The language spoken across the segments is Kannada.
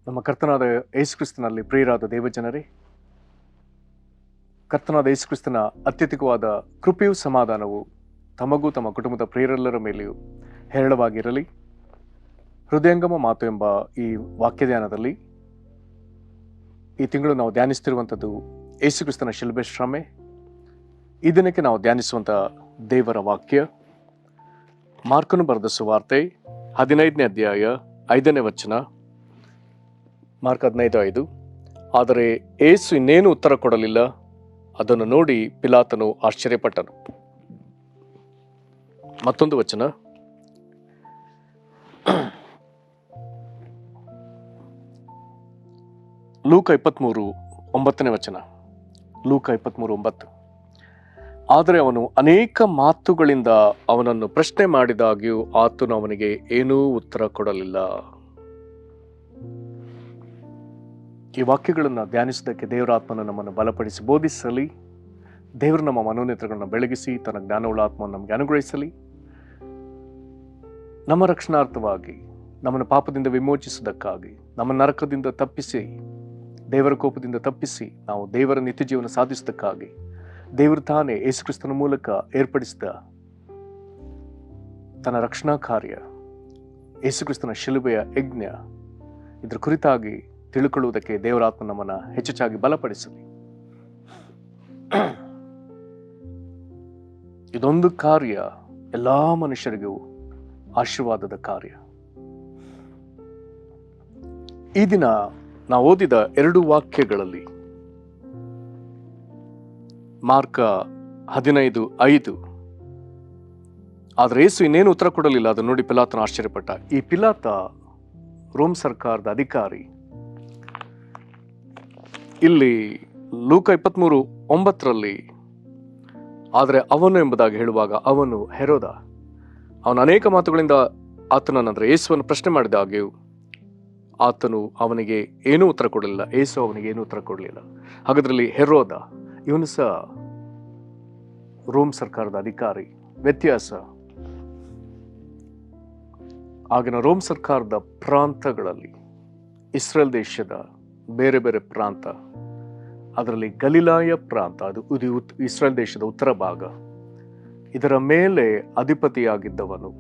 ನಮ್ಮ ಕರ್ತನಾದ ಯೇಸುಕ್ರಿಸ್ತನಲ್ಲಿ ಪ್ರಿಯರಾದ ದೇವಜನರೇ, ಕರ್ತನಾದ ಯೇಸುಕ್ರಿಸ್ತನ ಅತ್ಯಧಿಕವಾದ ಕೃಪೆಯೂ ಸಮಾಧಾನವು ತಮಗೂ ತಮ್ಮ ಕುಟುಂಬದ ಪ್ರಿಯರೆಲ್ಲರ ಮೇಲೆಯೂ ಹೇರಳವಾಗಿರಲಿ. ಹೃದಯಂಗಮ ಮಾತು ಎಂಬ ಈ ವಾಕ್ಯ ಧ್ಯಾನದಲ್ಲಿ ಈ ತಿಂಗಳು ನಾವು ಧ್ಯಾನಿಸ್ತಿರುವಂಥದ್ದು ಯೇಸುಕ್ರಿಸ್ತನ ಶಿಲುಬೆ ಶ್ರಮೆ. ಈ ದಿನಕ್ಕೆ ನಾವು ಧ್ಯಾನಿಸುವಂಥ ದೇವರ ವಾಕ್ಯ ಮಾರ್ಕನು ಬರೆದ ಸುವಾರ್ತೆ 15ನೇ ಅಧ್ಯಾಯ 5ನೇ ವಚನ. ಮಾರ್ಕ್ 15:5. ಆದರೆ ಯೇಸು ಇನ್ನೇನು ಉತ್ತರ ಕೊಡಲಿಲ್ಲ. ಅದನ್ನು ನೋಡಿ ಪಿಲಾತನು ಆಶ್ಚರ್ಯಪಟ್ಟನು. ಮತ್ತೊಂದು ವಚನ, ಲೂಕ 23:9ನೇ ವಚನ. ಲೂಕ 23:9. ಆದರೆ ಅವನು ಅನೇಕ ಮಾತುಗಳಿಂದ ಅವನನ್ನು ಪ್ರಶ್ನೆ ಮಾಡಿದಾಗ್ಯೂ ಆತನು ಅವನಿಗೆ ಏನೂ ಉತ್ತರ ಕೊಡಲಿಲ್ಲ. ಈ ವಾಕ್ಯಗಳನ್ನು ಧ್ಯಾನಿಸುವುದಕ್ಕೆ ದೇವರಾತ್ಮನ ನಮ್ಮನ್ನು ಬಲಪಡಿಸಿ ಬೋಧಿಸಲಿ. ದೇವರು ನಮ್ಮ ಮನೋನೇತ್ರಗಳನ್ನು ಬೆಳಗಿಸಿ ತನ್ನ ಜ್ಞಾನವುಳ್ಳ ಆತ್ಮವನ್ನು ನಮಗೆ ಅನುಗ್ರಹಿಸಲಿ. ನಮ್ಮ ರಕ್ಷಣಾರ್ಥವಾಗಿ, ನಮ್ಮನ್ನು ಪಾಪದಿಂದ ವಿಮೋಚಿಸುವುದಕ್ಕಾಗಿ, ನಮ್ಮ ನರಕದಿಂದ ತಪ್ಪಿಸಿ, ದೇವರ ಕೋಪದಿಂದ ತಪ್ಪಿಸಿ ನಾವು ದೇವರ ನಿತ್ಯ ಜೀವನ ಸಾಧಿಸುವುದಕ್ಕಾಗಿ ದೇವರು ತಾನೇ ಯೇಸುಕ್ರಿಸ್ತನ ಮೂಲಕ ಏರ್ಪಡಿಸಿದ ತನ್ನ ರಕ್ಷಣಾ ಕಾರ್ಯ, ಯೇಸುಕ್ರಿಸ್ತನ ಶಿಲುಬೆಯ ಯಜ್ಞ, ಇದರ ಕುರಿತಾಗಿ ತಿಳ್ಕೊಳ್ಳುವುದಕ್ಕೆ ದೇವರಾತ್ಮ ನಮ್ಮನ್ನು ಹೆಚ್ಚೆಚ್ಚಾಗಿ ಬಲಪಡಿಸಲಿ. ಇದೊಂದು ಕಾರ್ಯ ಎಲ್ಲಾ ಮನುಷ್ಯರಿಗೂ ಆಶೀರ್ವಾದದ ಕಾರ್ಯ. ಈ ದಿನ ನಾವು ಓದಿದ 2 ವಾಕ್ಯಗಳಲ್ಲಿ ಮಾರ್ಕ 15:5. ಆದರೆ ಯೇಸು ಇನ್ನೇನು ಉತ್ತರ ಕೊಡಲಿಲ್ಲ. ಅದನ್ನು ನೋಡಿ ಪಿಲಾತನು ಆಶ್ಚರ್ಯಪಟ್ಟ. ಈ ಪಿಲಾತ ರೋಮ್ ಸರ್ಕಾರದ ಅಧಿಕಾರಿ. ಇಲ್ಲಿ ಲೂಕ 23:9ರಲ್ಲಿ ಆದರೆ ಅವನು ಎಂಬುದಾಗಿ ಹೇಳುವಾಗ ಅವನು ಹೆರೋದ. ಅವನ ಅನೇಕ ಮಾತುಗಳಿಂದ ಆತನಂದ್ರೆ ಯೇಸುವನ್ನು ಪ್ರಶ್ನೆ ಮಾಡಿದಾಗ್ಯೂ ಆತನು ಅವನಿಗೆ ಏನೂ ಉತ್ತರ ಕೊಡಲಿಲ್ಲ. ಯೇಸು ಅವನಿಗೆ ಏನೂ ಉತ್ತರ ಕೊಡಲಿಲ್ಲ. ಹಾಗಾದ್ರಲ್ಲಿ ಹೆರೋದ ಇವನು ಸಹ ರೋಮ್ ಸರ್ಕಾರದ ಅಧಿಕಾರಿ. ವ್ಯತ್ಯಾಸ, ಆಗಿನ ರೋಮ್ ಸರ್ಕಾರದ ಪ್ರಾಂತಗಳಲ್ಲಿ ಇಸ್ರೇಲ್ ದೇಶದ ಬೇರೆ ಬೇರೆ ಪ್ರಾಂತ, ಅದರಲ್ಲಿ ಗಲಿಲಾಯ ಪ್ರಾಂತ, ಅದು ಇಸ್ರೇಲ್ ದೇಶದ ಉತ್ತರ ಭಾಗ, ಇದರ ಮೇಲೆ ಅಧಿಪತಿಯಾಗಿದ್ದವನು,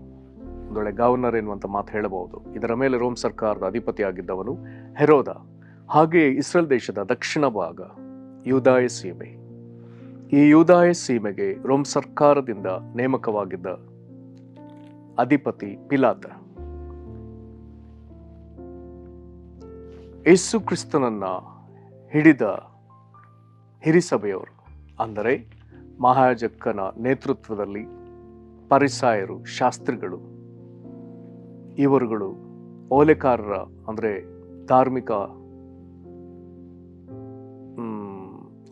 ಒಂದೊಳ್ಳೆ ಗವರ್ನರ್ ಎನ್ನುವಂಥ ಮಾತು ಹೇಳಬಹುದು. ಇದರ ಮೇಲೆ ರೋಮ್ ಸರ್ಕಾರದ ಅಧಿಪತಿಯಾಗಿದ್ದವನು ಹೆರೋದ. ಹಾಗೆಯೇ ಇಸ್ರೇಲ್ ದೇಶದ ದಕ್ಷಿಣ ಭಾಗ ಯೂದಾಯ ಸೀಮೆ, ಈ ಯೂದಾಯ ಸೀಮೆಗೆ ರೋಮ್ ಸರ್ಕಾರದಿಂದ ನೇಮಕವಾಗಿದ್ದ ಅಧಿಪತಿ ಪಿಲಾತ. ಯೇಸು ಕ್ರಿಸ್ತನನ್ನ ಹಿಡಿದ ಹಿರಿಸಭೆಯವರು, ಅಂದರೆ ಮಹಾಯಾಜಕನ ನೇತೃತ್ವದಲ್ಲಿ ಪರಿಸಾಯರು, ಶಾಸ್ತ್ರಿಗಳು, ಇವರುಗಳು ಓಲೆಕಾರರ, ಅಂದರೆ ಧಾರ್ಮಿಕ,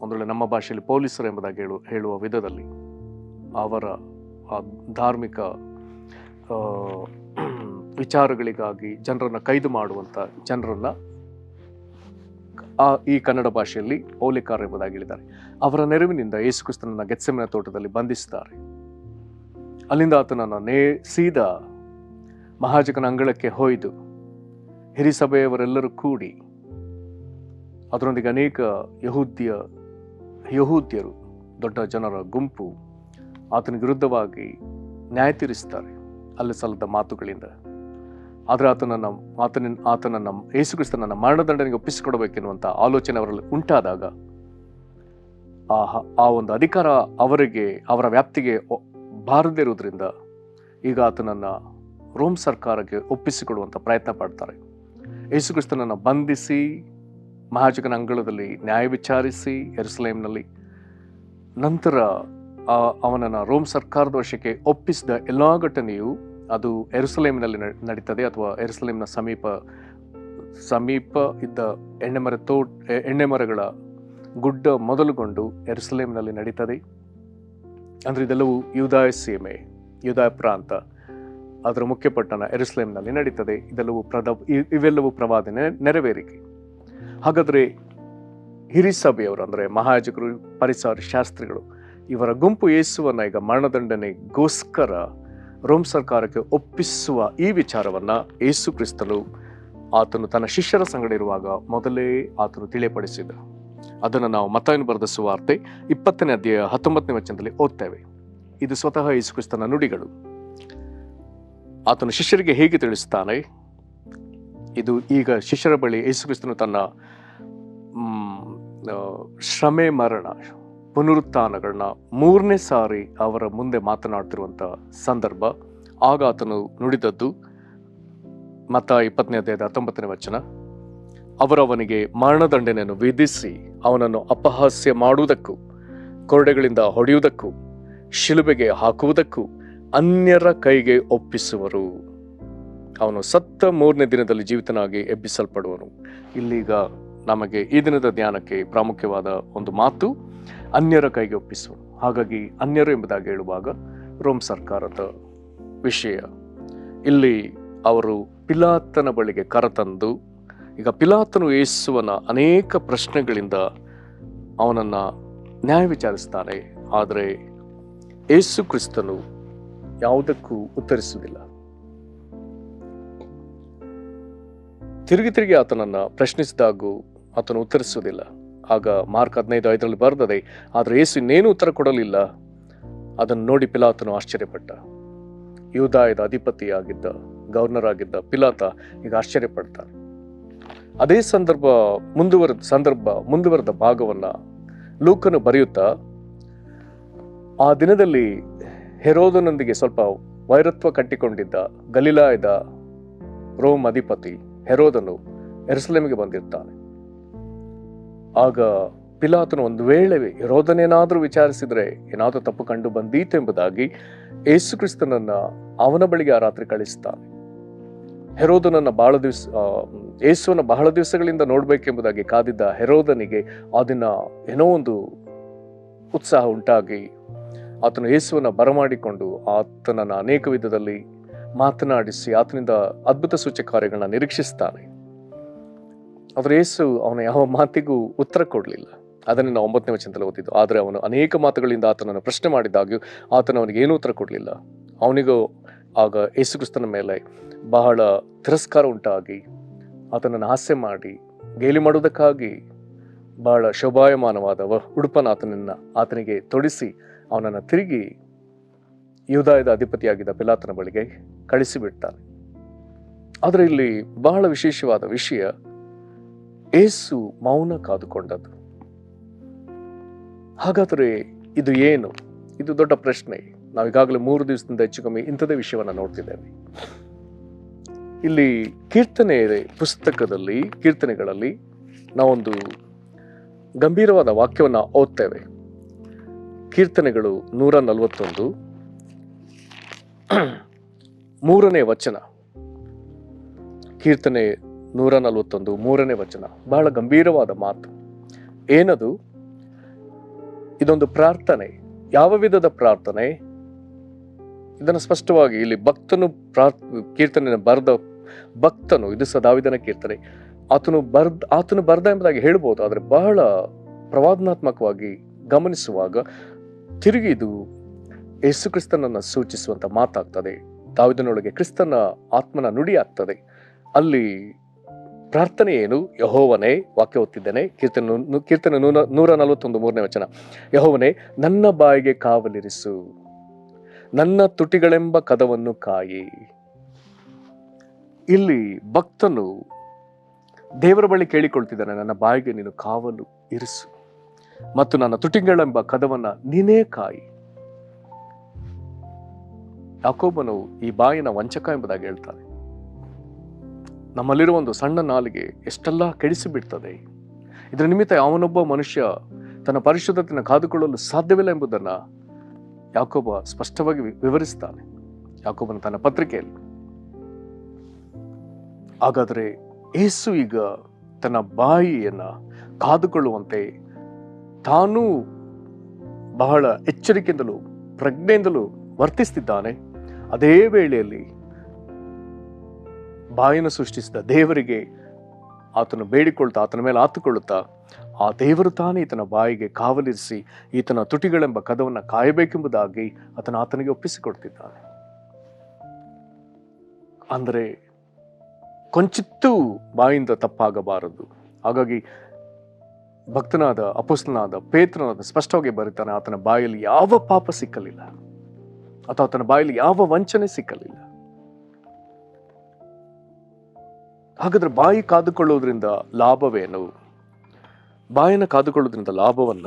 ಒಂದೊಳ್ಳೆ ನಮ್ಮ ಭಾಷೆಯಲ್ಲಿ ಪೊಲೀಸರು ಎಂಬುದಾಗಿ ಹೇಳುವ ವಿಧದಲ್ಲಿ ಅವರ ಧಾರ್ಮಿಕ ವಿಚಾರಗಳಿಗಾಗಿ ಜನರನ್ನ ಕೈದು ಮಾಡುವಂಥ ಜನರನ್ನ ಈ ಕನ್ನಡ ಭಾಷೆಯಲ್ಲಿ ಓಲೆಕಾರ ಎಂಬುದಾಗಿ ಹೇಳಿದ್ದಾರೆ. ಅವರ ನೆರವಿನಿಂದ ಯೇಸುಕ್ರಿಸ್ತನನ್ನ ಗೆತ್ಸೆಮನೆ ತೋಟದಲ್ಲಿ ಬಂಧಿಸುತ್ತಾರೆ. ಅಲ್ಲಿಂದ ಆತನನ್ನು ಸೀದಾ ಮಹಾಯಾಜಕನ ಅಂಗಳಕ್ಕೆ ಹೊಯ್ದು ಹಿರಿಸಭೆಯವರೆಲ್ಲರೂ ಕೂಡಿ, ಅದರೊಂದಿಗೆ ಅನೇಕ ಯಹೂದ್ಯರು, ದೊಡ್ಡ ಜನರ ಗುಂಪು ಆತನ ವಿರುದ್ಧವಾಗಿ ನ್ಯಾಯ ತೀರಿಸ್ತಾರೆ ಅಲ್ಲಿ ಸಲ್ಲದ ಮಾತುಗಳಿಂದ. ಆದರೆ ಆತನನ್ನ ಯೇಸುಕ್ರಿಸ್ತನನ್ನ ಮರಣದಂಡನೆಗೆ ಒಪ್ಪಿಸಿಕೊಡಬೇಕೆನ್ನುವಂಥ ಆಲೋಚನೆ ಅವರಲ್ಲಿ ಉಂಟಾದಾಗ ಆ ಒಂದು ಅಧಿಕಾರ ಅವರ ವ್ಯಾಪ್ತಿಗೆ ಬಾರದಿರುವುದರಿಂದ ಈಗ ಆತನನ್ನ ರೋಮ್ ಸರ್ಕಾರಕ್ಕೆ ಒಪ್ಪಿಸಿಕೊಡುವಂಥ ಪ್ರಯತ್ನ ಪಡ್ತಾರೆ. ಯೇಸುಕ್ರಿಸ್ತನನ್ನ ಬಂಧಿಸಿ ಮಹಾಯಾಜಕನ ಅಂಗಳದಲ್ಲಿ ನ್ಯಾಯ ವಿಚಾರಿಸಿ ಯೆರೂಸಲೇಮಿನಲ್ಲಿ, ನಂತರ ಅವನನ್ನು ರೋಮ್ ಸರ್ಕಾರದ ವಶಕ್ಕೆ ಒಪ್ಪಿಸಿದ ಎಲ್ಲಾ ಘಟನೆಯು ಅದು ಯೆರೂಸಲೇಮಿನಲ್ಲಿ ನಡೀತದೆ, ಅಥವಾ ಯೆರೂಸಲೇಮಿನ ಸಮೀಪ ಇದ್ದ ಎಣ್ಣೆ ಮರಗಳ ಗುಡ್ಡ ಮೊದಲುಗೊಂಡು ಯೆರೂಸಲೇಮಿನಲ್ಲಿ ನಡೀತದೆ. ಅಂದ್ರೆ ಇದೆಲ್ಲವೂ ಯೂದಾಯ ಸೀಮೆ, ಯೂದಾಯ ಪ್ರಾಂತ, ಅದರ ಮುಖ್ಯ ಪಟ್ಟಣ ಯೆರೂಸಲೇಮಿನಲ್ಲಿ ನಡೀತದೆ. ಇವೆಲ್ಲವೂ ಪ್ರವಾದನೆ ನೆರವೇರಿಕೆ. ಹಾಗಾದ್ರೆ ಹಿರಿಸಭೆಯವರು, ಅಂದರೆ ಮಹಾಯಾಜಕರು, ಪರಿಸಾಯರು, ಶಾಸ್ತ್ರಿಗಳು, ಇವರ ಗುಂಪು ಯೇಸುವನ್ನ ಈಗ ಮರಣದಂಡನೆಗೋಸ್ಕರ ರೋಮ್ ಸರ್ಕಾರಕ್ಕೆ ಒಪ್ಪಿಸುವ ಈ ವಿಚಾರವನ್ನ ಯೇಸು ಕ್ರಿಸ್ತನು ಆತನು ತನ್ನ ಶಿಷ್ಯರ ಸಂಗಡ ಇರುವಾಗ ಮೊದಲೇ ಆತನು ತಿಳಿಯಪಡಿಸಿದ. ಅದನ್ನು ನಾವು ಮತ್ತಾಯನು ಬರೆದ ಸುವಾರ್ತೆ 20ನೇ ಅಧ್ಯಾಯ 19ನೇ ವಚನದಲ್ಲಿ ಓದ್ತೇವೆ. ಇದು ಸ್ವತಃ ಯೇಸು ಕ್ರಿಸ್ತನ ನುಡಿಗಳು. ಆತನು ಶಿಷ್ಯರಿಗೆ ಹೇಗೆ ತಿಳಿಸ್ತಾನೆ? ಇದು ಈಗ ಶಿಷ್ಯರ ಬಳಿ ಯೇಸು ಕ್ರಿಸ್ತನು ತನ್ನ ಶ್ರಮೆ, ಮರಣ, ಪುನರುತ್ಥಾನಗಳನ್ನ 3ನೇ ಸಾರಿ ಅವರ ಮುಂದೆ ಮಾತನಾಡ್ತಿರುವಂಥ ಸಂದರ್ಭ. ಆಗ ಆತನು ನುಡಿದದ್ದು ಮತ್ತಾಯ 20ನೇ ಅಧ್ಯಾಯದ 19ನೇ ವಚನ. ಅವರವನಿಗೆ ಮರಣದಂಡನೆಯನ್ನು ವಿಧಿಸಿ ಅವನನ್ನು ಅಪಹಾಸ್ಯ ಮಾಡುವುದಕ್ಕೂ, ಕೊರಡೆಗಳಿಂದ ಹೊಡೆಯುವುದಕ್ಕೂ, ಶಿಲುಬೆಗೆ ಹಾಕುವುದಕ್ಕೂ ಅನ್ಯರ ಕೈಗೆ ಒಪ್ಪಿಸುವರು. ಅವನು ಸತ್ತ 3ನೇ ದಿನದಲ್ಲಿ ಜೀವಿತನಾಗಿ ಎಬ್ಬಿಸಲ್ಪಡುವನು. ಇಲ್ಲೀಗ ನಮಗೆ ಈ ದಿನದ ಧ್ಯಾನಕ್ಕೆ ಪ್ರಾಮುಖ್ಯವಾದ ಒಂದು ಮಾತು, ಅನ್ಯರ ಕೈಗೆ ಒಪ್ಪಿಸುವನು. ಹಾಗಾಗಿ ಅನ್ಯರು ಎಂಬುದಾಗಿ ಹೇಳುವಾಗ ರೋಮ್ ಸರ್ಕಾರದ ವಿಷಯ. ಇಲ್ಲಿ ಅವರು ಪಿಲಾತನ ಬಳಿಗೆ ಕರೆತಂದು, ಈಗ ಪಿಲಾತನು ಯೇಸುವನ ಅನೇಕ ಪ್ರಶ್ನೆಗಳಿಂದ ಅವನನ್ನ ನ್ಯಾಯ ವಿಚಾರಿಸ್ತಾನೆ. ಆದರೆ ಯೇಸು ಕ್ರಿಸ್ತನು ಯಾವುದಕ್ಕೂ ಉತ್ತರಿಸುವುದಿಲ್ಲ. ತಿರುಗಿ ಆತನನ್ನ ಪ್ರಶ್ನಿಸಿದಾಗೂ ಆತನು ಉತ್ತರಿಸುವುದಿಲ್ಲ. ಆಗ ಮಾರ್ಕ್ 15:5 ಬರೆದದೆ, ಆದರೆ ಯೇಸು ಇನ್ನೇನು ಉತ್ತರ ಕೊಡಲಿಲ್ಲ. ಅದನ್ನು ನೋಡಿ ಪಿಲಾತನು ಆಶ್ಚರ್ಯಪಟ್ಟ. ಯೂದಾಯದ ಅಧಿಪತಿಯಾಗಿದ್ದ, ಗವರ್ನರ್ ಆಗಿದ್ದ ಪಿಲಾತ ಈಗ ಆಶ್ಚರ್ಯಪಡ್ತಾನೆ. ಅದೇ ಮುಂದುವರೆದ ಭಾಗವನ್ನ ಲೂಕನು ಬರೆಯುತ್ತಾ, ಆ ದಿನದಲ್ಲಿ ಹೆರೋದನೊಂದಿಗೆ ಸ್ವಲ್ಪ ವೈರತ್ವ ಕಟ್ಟಿಕೊಂಡಿದ್ದ ಗಲಿಲಾಯದ ರೋಮ್ ಅಧಿಪತಿ ಹೆರೋದನು ಯೆರೂಸಲೇಮಿಗೆ ಬಂದಿರ್ತಾನೆ. ಆಗ ಪಿಲಾತನು ಒಂದು ವೇಳೆ ಹೆರೋದನೇನಾದರೂ ವಿಚಾರಿಸಿದ್ರೆ ಏನಾದರೂ ತಪ್ಪು ಕಂಡು ಬಂದೀತೆಂಬುದಾಗಿ ಯೇಸು ಕ್ರಿಸ್ತನನ್ನ ಅವನ ಬಳಿಗೆ ಆ ರಾತ್ರಿ ಕಳಿಸ್ತಾನೆ. ಹೆರೋದನನ್ನ ಯೇಸುವನ್ನ ಬಹಳ ದಿವಸಗಳಿಂದ ನೋಡ್ಬೇಕೆಂಬುದಾಗಿ ಕಾದಿದ್ದ ಹೆರೋದನಿಗೆ ಆ ದಿನ ಏನೋ ಒಂದು ಉತ್ಸಾಹ ಉಂಟಾಗಿ ಆತನು ಯೇಸುವನ್ನ ಬರಮಾಡಿಕೊಂಡು ಆತನನ್ನ ಅನೇಕ ವಿಧದಲ್ಲಿ ಮಾತನಾಡಿಸಿ ಆತನಿಂದ ಅದ್ಭುತ ಸೂಚಕ ಕಾರ್ಯಗಳನ್ನ ನಿರೀಕ್ಷಿಸ್ತಾನೆ. ಆದರೆ ಯೇಸು ಅವನ ಯಾವ ಮಾತಿಗೂ ಉತ್ತರ ಕೊಡಲಿಲ್ಲ. ಅದನ್ನು ನಾವು 9ನೇ ವಚನದಲ್ಲಿ ಓದಿದ್ದು. ಆದರೆ ಅವನು ಅನೇಕ ಮಾತುಗಳಿಂದ ಆತನನ್ನು ಪ್ರಶ್ನೆ ಮಾಡಿದಾಗ್ಯೂ ಆತನು ಅವನಿಗೆ ಏನೂ ಉತ್ತರ ಕೊಡಲಿಲ್ಲ. ಅವನಿಗೂ ಆಗ ಯೇಸು ಕ್ರಿಸ್ತನ ಮೇಲೆ ಬಹಳ ತಿರಸ್ಕಾರ ಉಂಟಾಗಿ ಆತನನ್ನು ಹಾಸ್ಯ ಮಾಡಿ ಗೇಲಿ ಮಾಡುವುದಕ್ಕಾಗಿ ಬಹಳ ಶೋಭಾಯಮಾನವಾದ ಉಡುಪನ್ನು ಆತನಿಗೆ ತೊಡಿಸಿ ಅವನನ್ನು ತಿರುಗಿ ಯೂದಾಯದ ಅಧಿಪತಿಯಾಗಿದ್ದ ಪಿಲಾತನ ಬಳಿಗೆ ಕಳಿಸಿಬಿಡ್ತಾನೆ. ಆದರೆ ಇಲ್ಲಿ ಬಹಳ ವಿಶೇಷವಾದ ವಿಷಯ, ಯೇಸು ಮೌನ ಕಾದುಕೊಂಡದ್ದು. ಹಾಗಾದರೆ ಇದು ಏನು? ಇದು ದೊಡ್ಡ ಪ್ರಶ್ನೆ. ನಾವೀಗಾಗಲೇ 3 ದಿವಸದಿಂದ ಹೆಚ್ಚು ಕಮ್ಮಿ ಇಂಥದೇ ವಿಷಯವನ್ನು ನೋಡ್ತಿದ್ದೇವೆ. ಇಲ್ಲಿ ಕೀರ್ತನೆಗಳಲ್ಲಿ ನಾವೊಂದು ಗಂಭೀರವಾದ ವಾಕ್ಯವನ್ನು ಓದ್ತೇವೆ. ಕೀರ್ತನೆಗಳು 141 3ನೇ ವಚನ. ಕೀರ್ತನೆ 141 3ನೇ ವಚನ ಬಹಳ ಗಂಭೀರವಾದ ಮಾತು. ಏನದು? ಇದೊಂದು ಪ್ರಾರ್ಥನೆ. ಯಾವ ವಿಧದ ಪ್ರಾರ್ಥನೆ? ಇದನ್ನು ಸ್ಪಷ್ಟವಾಗಿ ಇಲ್ಲಿ ಕೀರ್ತನೆ ಬರೆದ ಭಕ್ತನು, ಇದು ದಾವೀದನ ಕೀರ್ತನೆ, ಆತನು ಬರ್ದ ಎಂಬುದಾಗಿ ಹೇಳ್ಬೋದು. ಆದರೆ ಬಹಳ ಪ್ರವಾದನಾತ್ಮಕವಾಗಿ ಗಮನಿಸುವಾಗ ತಿರುಗಿ ಇದು ಯೇಸು ಕ್ರಿಸ್ತನನ್ನ ಸೂಚಿಸುವಂತ ಮಾತಾಗ್ತದೆ. ದಾವೀದನೊಳಗೆ ಕ್ರಿಸ್ತನ ಆತ್ಮನ ನುಡಿ ಆಗ್ತದೆ. ಅಲ್ಲಿ ಪ್ರಾರ್ಥನೆ ಏನು? ಯೆಹೋವನೇ, ವಾಕ್ಯ ಓದ್ತಿದ್ದೇನೆ, ಕೀರ್ತನೆ 141 3ನೇ ವಚನ. ಯೆಹೋವನೇ, ನನ್ನ ಬಾಯಿಗೆ ಕಾವಲಿರಿಸು, ನನ್ನ ತುಟಿಗಳೆಂಬ ಕದವನ್ನು ಕಾಯಿ. ಇಲ್ಲಿ ಭಕ್ತನು ದೇವರ ಬಳಿ ಕೇಳಿಕೊಳ್ತಿದ್ದಾನೆ, ನನ್ನ ಬಾಯಿಗೆ ನೀನು ಕಾವಲು ಇರಿಸು ಮತ್ತು ನನ್ನ ತುಟಿಗಳೆಂಬ ಕದವನ್ನ ನೀನೇ ಕಾಯಿ. ಯಾಕೋಬನು ಈ ಬಾಯಿನ ವಂಚಕ ಎಂಬುದಾಗಿ ಹೇಳ್ತಾನೆ. ನಮ್ಮಲ್ಲಿರುವ ಒಂದು ಸಣ್ಣ ನಾಲಿಗೆ ಎಷ್ಟೆಲ್ಲ ಕೆಡಿಸಿಬಿಡ್ತದೆ. ಇದರ ನಿಮಿತ್ತ ಅವನೊಬ್ಬ ಮನುಷ್ಯ ತನ್ನ ಪರಿಶುದ್ಧತೆಯನ್ನು ಕಾದುಕೊಳ್ಳಲು ಸಾಧ್ಯವಿಲ್ಲ ಎಂಬುದನ್ನು ಯಾಕೋಬ ಸ್ಪಷ್ಟವಾಗಿ ವಿವರಿಸ್ತಾನೆ, ಯಾಕೋಬನ ತನ್ನ ಪತ್ರಿಕೆಯಲ್ಲಿ. ಹಾಗಾದರೆ ಯೇಸು ಈಗ ತನ್ನ ಬಾಯಿಯನ್ನ ಕಾದುಕೊಳ್ಳುವಂತೆ ತಾನೂ ಬಹಳ ಎಚ್ಚರಿಕೆಯಿಂದಲೂ ಪ್ರಜ್ಞೆಯಿಂದಲೂ ವರ್ತಿಸ್ತಿದ್ದಾನೆ. ಅದೇ ವೇಳೆಯಲ್ಲಿ ಬಾಯನ್ನು ಸೃಷ್ಟಿಸಿದ ದೇವರಿಗೆ ಆತನು ಬೇಡಿಕೊಳ್ತಾ, ಆತನ ಮೇಲೆ ಆತುಕೊಳ್ಳುತ್ತಾ, ಆ ದೇವರು ತಾನೇ ಈತನ ಬಾಯಿಗೆ ಕಾವಲಿರಿಸಿ ಈತನ ತುಟಿಗಳೆಂಬ ಕದವನ್ನು ಕಾಯಬೇಕೆಂಬುದಾಗಿ ಆತನಿಗೆ ಒಪ್ಪಿಸಿಕೊಡ್ತಿದ್ದಾನೆ. ಅಂದರೆ ಕೊಂಚಿತ್ತೂ ಬಾಯಿಂದ ತಪ್ಪಾಗಬಾರದು. ಹಾಗಾಗಿ ಭಕ್ತನಾದ ಅಪೊಸ್ತಲನಾದ ಪೇತ್ರನಾದ ಸ್ಪಷ್ಟವಾಗಿ ಬರೀತಾನೆ, ಆತನ ಬಾಯಲ್ಲಿ ಯಾವ ಪಾಪ ಸಿಕ್ಕಲಿಲ್ಲ ಅಥವಾ ಆತನ ಬಾಯಲ್ಲಿ ಯಾವ ವಂಚನೆ ಸಿಕ್ಕಲಿಲ್ಲ. ಹಾಗಾದ್ರೆ ಬಾಯಿ ಕಾದುಕೊಳ್ಳುವುದರಿಂದ ಲಾಭವೇನು? ಬಾಯನ್ನು ಕಾದುಕೊಳ್ಳುವುದರಿಂದ ಲಾಭವನ್ನ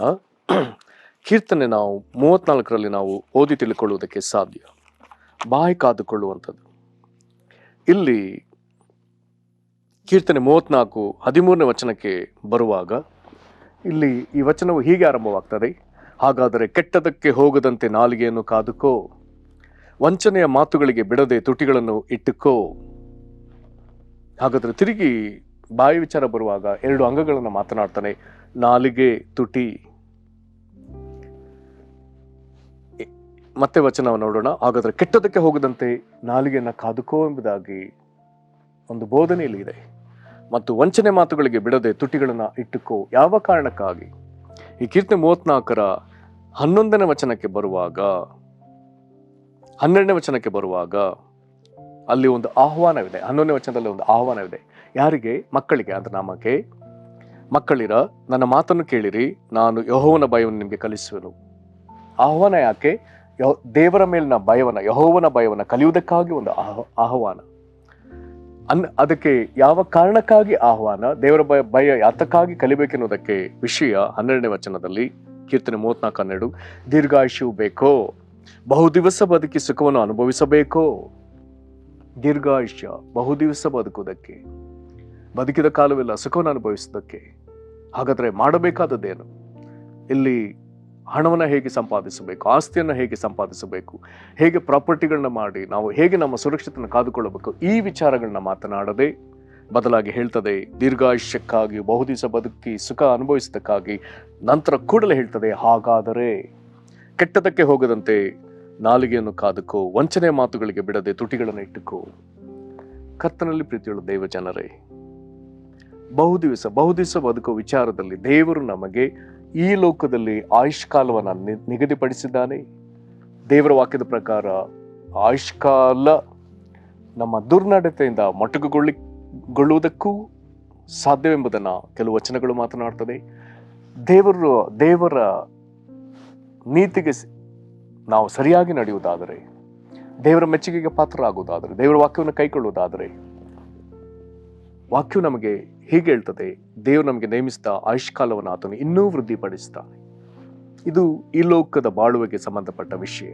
ಕೀರ್ತನೆ ನಾವು 34ರಲ್ಲಿ ನಾವು ಓದಿ ತಿಳ್ಕೊಳ್ಳುವುದಕ್ಕೆ ಸಾಧ್ಯ. ಬಾಯಿ ಕಾದುಕೊಳ್ಳುವಂಥದ್ದು ಇಲ್ಲಿ ಕೀರ್ತನೆ 34:13ನೇ ವಚನಕ್ಕೆ ಬರುವಾಗ ಇಲ್ಲಿ ಈ ವಚನವು ಹೀಗೆ ಆರಂಭವಾಗ್ತದೆ: ಹಾಗಾದರೆ ಕೆಟ್ಟದಕ್ಕೆ ಹೋಗದಂತೆ ನಾಲಿಗೆಯನ್ನು ಕಾದುಕೋ, ವಂಚನೆಯ ಮಾತುಗಳಿಗೆ ಬಿಡದೆ ತುಟಿಗಳನ್ನು ಇಟ್ಟುಕೋ. ಹಾಗಾದ್ರೆ ತಿರುಗಿ ಬಾಯಿ ವಿಚಾರ ಬರುವಾಗ 2 ಅಂಗಗಳನ್ನು ಮಾತನಾಡ್ತಾನೆ, ನಾಲಿಗೆ, ತುಟಿ. ಮತ್ತೆ ವಚನವನ್ನು ನೋಡೋಣ. ಹಾಗಾದ್ರೆ ಕೆಟ್ಟದಕ್ಕೆ ಹೋಗದಂತೆ ನಾಲಿಗೆಯನ್ನ ಕಾದುಕೋ ಎಂಬುದಾಗಿ ಒಂದು ಬೋಧನೆಯಲ್ಲಿ ಇದೆ. ಮತ್ತು ವಂಚನೆ ಮಾತುಗಳಿಗೆ ಬಿಡದೆ ತುಟಿಗಳನ್ನ ಇಟ್ಟುಕೋ. ಯಾವ ಕಾರಣಕ್ಕಾಗಿ? ಈ ಕೀರ್ತನೆ 34:11ನೇ ವಚನಕ್ಕೆ ಬರುವಾಗ 12ನೇ ವಚನಕ್ಕೆ ಬರುವಾಗ ಅಲ್ಲಿ ಒಂದು ಆಹ್ವಾನವಿದೆ. 11ನೇ ವಚನದಲ್ಲಿ ಒಂದು ಆಹ್ವಾನವಿದೆ. ಯಾರಿಗೆ? ಮಕ್ಕಳಿಗೆ. ಅಂದ್ರೆ ನಮಗೆ, ಮಕ್ಕಳಿರ ನನ್ನ ಮಾತನ್ನು ಕೇಳಿರಿ, ನಾನು ಯೆಹೋವನ ಭಯವನ್ನು ನಿಮಗೆ ಕಲಿಸುವೆನು. ಆಹ್ವಾನ ಯಾಕೆ? ದೇವರ ಮೇಲಿನ ಭಯವನ್ನ, ಯೆಹೋವನ ಭಯವನ್ನ ಕಲಿಯುವುದಕ್ಕಾಗಿ ಒಂದು ಆಹ್ವಾನ. ಅದಕ್ಕೆ ಯಾವ ಕಾರಣಕ್ಕಾಗಿ ಆಹ್ವಾನ? ದೇವರ ಭಯ ಯಾತಕ್ಕಾಗಿ ಕಲಿಬೇಕೆನ್ನುವುದಕ್ಕೆ ವಿಷಯ 12ನೇ ವಚನದಲ್ಲಿ ಕೀರ್ತನೆ 34:12, ದೀರ್ಘಾಯುಷ್ಯವು ಬೇಕೋ, ಬಹುದಿವಸ ಬದುಕಿ ಸುಖವನ್ನು ಅನುಭವಿಸಬೇಕೋ. ದೀರ್ಘಾಯುಷ್ಯ, ಬಹುದಿವಸ ಬದುಕುವುದಕ್ಕೆ, ಬದುಕಿದ ಕಾಲವೆಲ್ಲ ಸುಖವನ್ನು ಅನುಭವಿಸುವುದಕ್ಕೆ. ಹಾಗಾದ್ರೆ ಮಾಡಬೇಕಾದದ್ದೇನು? ಇಲ್ಲಿ ಹಣವನ್ನು ಹೇಗೆ ಸಂಪಾದಿಸಬೇಕು, ಆಸ್ತಿಯನ್ನು ಹೇಗೆ ಸಂಪಾದಿಸಬೇಕು, ಹೇಗೆ ಪ್ರಾಪರ್ಟಿಗಳನ್ನ ಮಾಡಿ ನಾವು ಹೇಗೆ ನಮ್ಮ ಸುರಕ್ಷತೆಯನ್ನು ಕಾದುಕೊಳ್ಳಬೇಕು, ಈ ವಿಚಾರಗಳನ್ನ ಮಾತನಾಡದೆ ಬದಲಾಗಿ ಹೇಳ್ತದೆ ದೀರ್ಘಾಯುಷ್ಯಕ್ಕಾಗಿ, ಬಹುದಿವಸ ಬದುಕಿ ಸುಖ ಅನುಭವಿಸೋದಕ್ಕಾಗಿ. ನಂತರ ಕೂಡಲೇ ಹೇಳ್ತದೆ, ಹಾಗಾದರೆ ಕೆಟ್ಟದಕ್ಕೆ ಹೋಗದಂತೆ ನಾಲಿಗೆಯನ್ನು ಕಾದುಕೋ, ವಂಚನೆ ಮಾತುಗಳಿಗೆ ಬಿಡದೆ ತುಟಿಗಳನ್ನು ಇಟ್ಟುಕೋ. ಕರ್ತನಲ್ಲಿ ಪ್ರೀತಿಯುಳ್ಳ ದೇವ ಜನರೇ, ಬಹುದಿವಸ ಬದುಕುವ ವಿಚಾರದಲ್ಲಿ ದೇವರು ನಮಗೆ ಈ ಲೋಕದಲ್ಲಿ ಆಯುಷ್ಕಾಲವನ್ನು ನಿಗದಿಪಡಿಸಿದ್ದಾನೆ. ದೇವರ ವಾಕ್ಯದ ಪ್ರಕಾರ ಆಯುಷ್ಕಾಲ ನಮ್ಮ ದುರ್ನಡತೆಯಿಂದ ಮೊಟಕುಗೊಳ್ಳುವುದಕ್ಕೂ ಸಾಧ್ಯವೆಂಬುದನ್ನು ಕೆಲವು ವಚನಗಳು ಮಾತನಾಡ್ತದೆ. ದೇವರ ನೀತಿಗೆ ನಾವು ಸರಿಯಾಗಿ ನಡೆಯುವುದಾದರೆ, ದೇವರ ಮೆಚ್ಚುಗೆಗೆ ಪಾತ್ರರಾಗುವುದಾದರೆ, ದೇವರ ವಾಕ್ಯವನ್ನು ಕೈಗೊಳ್ಳುವುದಾದರೆ, ವಾಕ್ಯವು ನಮಗೆ ಹೀಗೆ ಹೇಳ್ತದೆ, ದೇವರು ನಮಗೆ ನೇಮಿಸಿದ ಆಯುಷ್ಕಾಲವನ್ನು ಆತನು ಇನ್ನೂ ವೃದ್ಧಿಪಡಿಸ್ತಾನೆ. ಇದು ಈ ಲೋಕದ ಬಾಳುವೆಗೆ ಸಂಬಂಧಪಟ್ಟ ವಿಷಯ.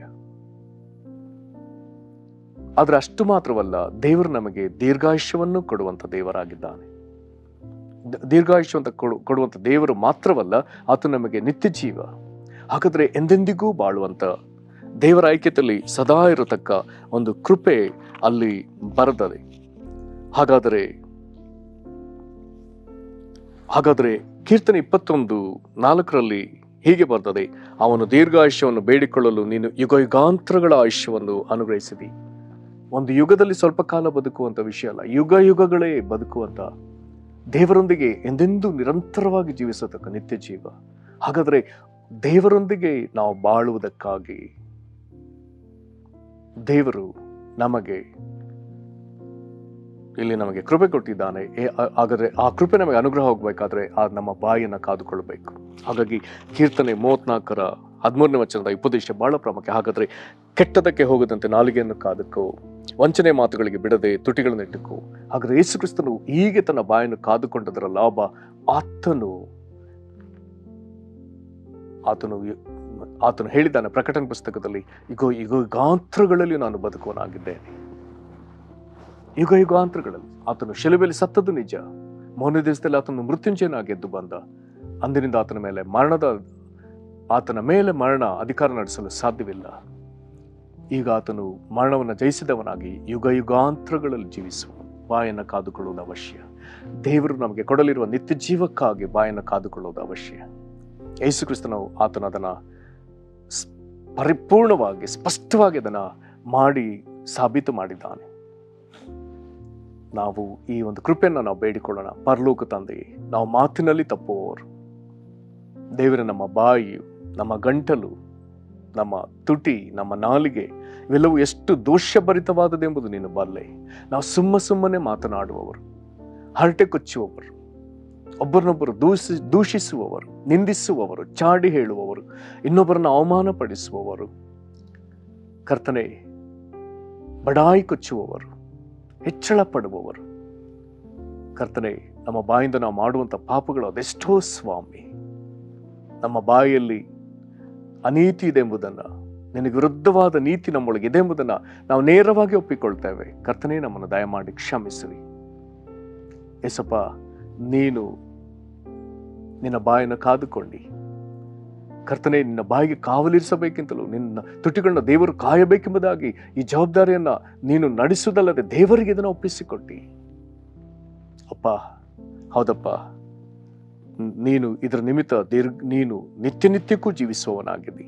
ಆದ್ರೆ ಅಷ್ಟು ಮಾತ್ರವಲ್ಲ, ದೇವರು ನಮಗೆ ದೀರ್ಘಾಯುಷ್ಯವನ್ನು ಕೊಡುವಂತ ದೇವರಾಗಿದ್ದಾನೆ. ದೀರ್ಘಾಯುಷ್ಯ ಅಂತ ಕೊಡುವಂತ ದೇವರು ಮಾತ್ರವಲ್ಲ, ಆತ ನಮಗೆ ನಿತ್ಯ ಜೀವ. ಹಾಗಾದ್ರೆ ಎಂದೆಂದಿಗೂ ಬಾಳುವಂತ ದೇವರ ಐಕ್ಯತೆಯಲ್ಲಿ ಸದಾ ಇರತಕ್ಕ ಒಂದು ಕೃಪೆ ಅಲ್ಲಿ ಬರ್ತದೆ. ಹಾಗಾದ್ರೆ ಕೀರ್ತನೆ 21:4ರಲ್ಲಿ ಹೀಗೆ ಬರ್ತದೆ, ಅವನು ದೀರ್ಘಾಯುಷ್ಯವನ್ನು ಬೇಡಿಕೊಳ್ಳಲು ನೀನು ಯುಗಾಂತರಗಳ ಆಯುಷ್ಯವನ್ನು ಅನುಗ್ರಹಿಸಿದಿ. ಒಂದು ಯುಗದಲ್ಲಿ ಸ್ವಲ್ಪ ಕಾಲ ಬದುಕುವಂತ ವಿಷಯ ಅಲ್ಲ, ಯುಗಗಳೇ ಬದುಕುವಂತ, ದೇವರೊಂದಿಗೆ ಎಂದೆಂದೂ ನಿರಂತರವಾಗಿ ಜೀವಿಸತಕ್ಕ ನಿತ್ಯ ಜೀವ. ಹಾಗಾದ್ರೆ ದೇವರೊಂದಿಗೆ ನಾವು ಬಾಳುವುದಕ್ಕಾಗಿ ದೇವರು ಇಲ್ಲಿ ನಮಗೆ ಕೃಪೆ ಕೊಟ್ಟಿದ್ದಾನೆ. ಹಾಗಾದ್ರೆ ಆ ಕೃಪೆ ನಮಗೆ ಅನುಗ್ರಹ ಹೋಗ್ಬೇಕಾದ್ರೆ ನಮ್ಮ ಬಾಯಿಯನ್ನು ಕಾದುಕೊಳ್ಬೇಕು. ಹಾಗಾಗಿ ಕೀರ್ತನೆ 34:13ನೇ ವಚನದ ಉಪದೇಶ ಬಹಳ ಪ್ರಾಮುಖ್ಯ. ಹಾಗಾದ್ರೆ ಕೆಟ್ಟದಕ್ಕೆ ಹೋಗದಂತೆ ನಾಲಿಗೆಯನ್ನು ಕಾದುಕೋ, ವಂಚನೆ ಮಾತುಗಳಿಗೆ ಬಿಡದೆ ತುಟಿಗಳನ್ನು ಇಟ್ಟುಕೋ. ಹಾಗಾದ್ರೆ ಯೇಸು ಕ್ರಿಸ್ತನು ಹೀಗೆ ತನ್ನ ಬಾಯನ್ನು ಕಾದುಕೊಂಡದರ ಲಾಭ, ಆತನು ಹೇಳಿದ್ದಾನೆ ಪ್ರಕಟಣೆ ಪುಸ್ತಕದಲ್ಲಿ, ಯುಗಾಂತರಗಳಲ್ಲಿ ನಾನು ಬದುಕುವನಾಗಿದ್ದೇನೆ. ಯುಗಾಂತರಗಳಲ್ಲಿ ಆತನು ಶಿಲುಬೆಯಲ್ಲಿ ಸತ್ತದ್ದು ನಿಜ. 3ನೇ ದಿವಸದಲ್ಲಿ ಆತನು ಮೃತ್ಯುಂಜಯನಾಗಿ ಎದ್ದು ಬಂದ. ಅಂದಿನಿಂದ ಆತನ ಮೇಲೆ ಮರಣ ಅಧಿಕಾರ ನಡೆಸಲು ಸಾಧ್ಯವಿಲ್ಲ. ಈಗ ಆತನು ಮರಣವನ್ನು ಜಯಿಸಿದವನಾಗಿ ಯುಗಾಂತರಗಳಲ್ಲಿ ಜೀವಿಸುವ ಬಾಯನ್ನು ಕಾದುಕೊಳ್ಳುವುದು ಅವಶ್ಯ. ದೇವರು ನಮಗೆ ಕೊಡಲಿರುವ ನಿತ್ಯ ಜೀವಕ್ಕಾಗಿ ಬಾಯನ್ನು ಕಾದುಕೊಳ್ಳುವುದು ಅವಶ್ಯ. ಯೇಸು ಕ್ರಿಸ್ತನು ಆತನು ಅದನ್ನ ಪರಿಪೂರ್ಣವಾಗಿ ಸ್ಪಷ್ಟವಾಗಿ ಅದನ್ನ ಮಾಡಿ ಸಾಬೀತು ಮಾಡಿದ್ದಾನೆ. ನಾವು ಈ ಒಂದು ಕೃಪೆಯನ್ನು ನಾವು ಬೇಡಿಕೊಳ್ಳೋಣ. ಪರಲೋಕ ತಂದೆಯೇ, ನಾವು ಮಾತಿನಲ್ಲಿ ತಪ್ಪುವವರು, ದೇವರ ನಮ್ಮ ಬಾಯಿಯು, ನಮ್ಮ ಗಂಟಲು, ನಮ್ಮ ತುಟಿ, ನಮ್ಮ ನಾಲಿಗೆ ಇವೆಲ್ಲವೂ ಎಷ್ಟು ದೋಷಭರಿತವಾದದೆಂಬುದು ನೀನು ಬಲ್ಲೆ. ನಾವು ಸುಮ್ಮನೆ ಮಾತನಾಡುವವರು, ಹರಟೆ ಕೊಚ್ಚುವವರು, ಒಬ್ಬರನ್ನೊಬ್ಬರು ದೂಷಿಸುವವರು, ನಿಂದಿಸುವವರು, ಚಾಡಿ ಹೇಳುವವರು, ಇನ್ನೊಬ್ಬರನ್ನ ಅವಮಾನಪಡಿಸುವವರು, ಕರ್ತನೆ ಬಡಾಯಿ ಕೊಚ್ಚುವವರು, ಹೆಚ್ಚಳ ಪಡುವವರು, ಕರ್ತನೆ ನಮ್ಮ ಬಾಯಿಂದ ನಾವು ಮಾಡುವಂಥ ಪಾಪಗಳು ಅದೆಷ್ಟೋ ಸ್ವಾಮಿ. ನಮ್ಮ ಬಾಯಿಯಲ್ಲಿ ಅನೀತಿ ಇದೆ ಎಂಬುದನ್ನು, ನಿನಗೆ ವಿರುದ್ಧವಾದ ನೀತಿ ನಮ್ಮೊಳಗೆ ಇದೆ ಎಂಬುದನ್ನು ನಾವು ನೇರವಾಗಿ ಒಪ್ಪಿಕೊಳ್ತೇವೆ. ಕರ್ತನೆ ನಮ್ಮನ್ನು ದಯಮಾಡಿ ಕ್ಷಮಿಸಿರಿ. ಯೇಸಪ್ಪ, ನೀನು ನಿನ್ನ ಬಾಯನ್ನು ಕಾದುಕೊಂಡು ಕರ್ತನೆ ನಿನ್ನ ಬಾಯಿಗೆ ಕಾವಲಿರಿಸಬೇಕೆಂತಲೂ ನಿನ್ನ ತುಟಿಗಳನ್ನ ದೇವರು ಕಾಯಬೇಕೆಂಬುದಾಗಿ ಈ ಜವಾಬ್ದಾರಿಯನ್ನ ನೀನು ನಡೆಸುವುದಲ್ಲದೆ ದೇವರಿಗೆ ಇದನ್ನು ಒಪ್ಪಿಸಿಕೊಟ್ಟಿ. ಅಪ್ಪ, ಹೌದಪ್ಪ, ನೀನು ಇದರ ನಿಮಿತ್ತ ನೀನು ನಿತ್ಯಕ್ಕೂ ಜೀವಿಸುವವನಾಗಿದ್ದಿ,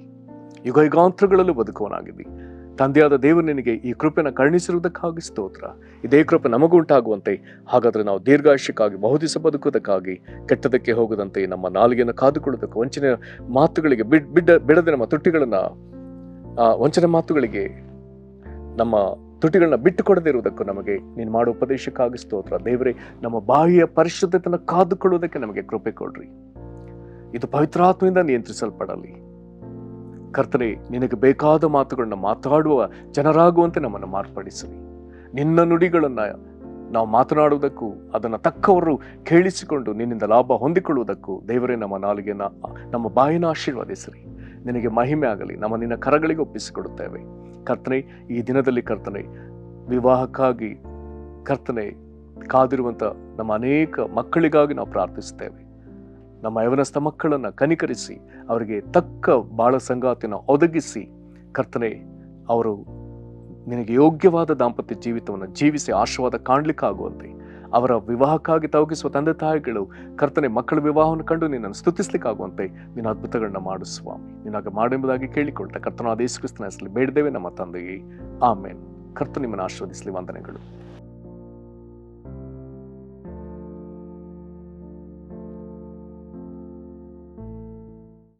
ಯುಗಾಂತರಗಳಲ್ಲೂ ಬದುಕುವನಾಗಿದ್ದಿ. ತಂದೆಯಾದ ದೇವರು ನಿನಗೆ ಈ ಕೃಪೆಯನ್ನು ಕರುಣಿಸಿರುವುದಕ್ಕಾಗಿ ಸ್ತೋತ್ರ. ಇದೇ ಕೃಪೆ ನಮಗುಂಟಾಗುವಂತೆ, ಹಾಗಾದರೆ ನಾವು ದೀರ್ಘಾಯುಷ್ಯಕ್ಕಾಗಿ ಬಹುದಿವಸ ಬದುಕುವುದಕ್ಕಾಗಿ, ಕೆಟ್ಟದಕ್ಕೆ ಹೋಗದಂತೆ ನಮ್ಮ ನಾಲಿಗೆಯನ್ನು ಕಾದುಕೊಳ್ಳುವುದಕ್ಕೆ, ವಂಚನೆ ಮಾತುಗಳಿಗೆ ಬಿಡದೆ ನಮ್ಮ ತುಟಿಗಳನ್ನ ವಂಚನೆ ಮಾತುಗಳಿಗೆ ನಮ್ಮ ತುಟಿಗಳನ್ನ ಬಿಟ್ಟು ಕೊಡದೇ ಇರುವುದಕ್ಕೂ ನಮಗೆ ನೀನು ಮಾಡುವ ಉಪದೇಶಕ್ಕಾಗಿ ಸ್ತೋತ್ರ. ದೇವರೇ, ನಮ್ಮ ಬಾಯಿಯ ಪರಿಶುದ್ಧತೆಯನ್ನು ಕಾದುಕೊಳ್ಳುವುದಕ್ಕೆ ನಮಗೆ ಕೃಪೆ ಕೊಡ್ರಿ. ಇದು ಪವಿತ್ರಾತ್ಮದಿಂದ ನಿಯಂತ್ರಿಸಲ್ಪಡಲಿ. ಕರ್ತನೆ, ನಿನಗೆ ಬೇಕಾದ ಮಾತುಗಳನ್ನ ಮಾತಾಡುವ ಜನರಾಗುವಂತೆ ನಮ್ಮನ್ನು ಮಾರ್ಪಡಿಸಲಿ. ನಿನ್ನ ನುಡಿಗಳನ್ನ ನಾವು ಮಾತನಾಡುವುದಕ್ಕೂ ಅದನ್ನು ತಕ್ಕವರು ಕೇಳಿಸಿಕೊಂಡು ನಿನ್ನಿಂದ ಲಾಭ ಹೊಂದಿಕೊಳ್ಳುವುದಕ್ಕೂ ದೇವರೇ ನಮ್ಮ ನಾಲಿಗೆನ, ನಮ್ಮ ಬಾಯಿನ ಆಶೀರ್ವದಿಸಿರಿ. ನಿನಗೆ ಮಹಿಮೆ ಆಗಲಿ. ನಮ್ಮ ನಿನ್ನ ಕರಗಳಿಗೆ ಒಪ್ಪಿಸಿಕೊಡುತ್ತೇವೆ. ಕರ್ತನೆ, ಈ ದಿನದಲ್ಲಿ ಕರ್ತನೆ, ವಿವಾಹಕ್ಕಾಗಿ ಕರ್ತನೆ ಕಾದಿರುವಂಥ ನಮ್ಮ ಅನೇಕ ಮಕ್ಕಳಿಗಾಗಿ ನಾವು ಪ್ರಾರ್ಥಿಸುತ್ತೇವೆ. ನಮ್ಮ ಯವನಸ್ಥ ಮಕ್ಕಳನ್ನು ಕನಿಕರಿಸಿ ಅವರಿಗೆ ತಕ್ಕ ಬಾಳ ಸಂಗಾತಿಯನ್ನು ಒದಗಿಸಿ ಕರ್ತನೆ, ಅವರು ನಿನಗೆ ಯೋಗ್ಯವಾದ ದಾಂಪತ್ಯ ಜೀವಿತವನ್ನು ಜೀವಿಸಿ ಆಶೀರ್ವಾದ ಕಾಣಲಿಕ್ಕಾಗುವಂತೆ ಅವರ ವಿವಾಹಕ್ಕಾಗಿ ತವಗಿಸುವ ತಂದೆ ತಾಯಿಗಳು ಕರ್ತನೆ ಮಕ್ಕಳ ವಿವಾಹವನ್ನು ಕಂಡು ನಿನ್ನನ್ನು ಸ್ತುತಿಸ್ಲಿಕ್ಕಾಗುವಂತೆ ನಿನ್ನ ಅದ್ಭುತಗಳನ್ನ ಮಾಡು ಸ್ವಾಮಿ. ನಿನಗೆ ಮಾಡೆಂಬುದಾಗಿ ಕೇಳಿಕೊಳ್ತಾ ಕರ್ತನಾದ ಯೇಸು ಕ್ರಿಸ್ತನ ಹೆಸರಲ್ಲಿ ಬೇಡದೇವೆ ನಮ್ಮ ತಂದೆಯೇ, ಆಮೇನ್. ಕರ್ತ ನಿಮ್ಮನ್ನು ಆಶೀರ್ವದಿಸಲಿ. ವಂದನೆಗಳು.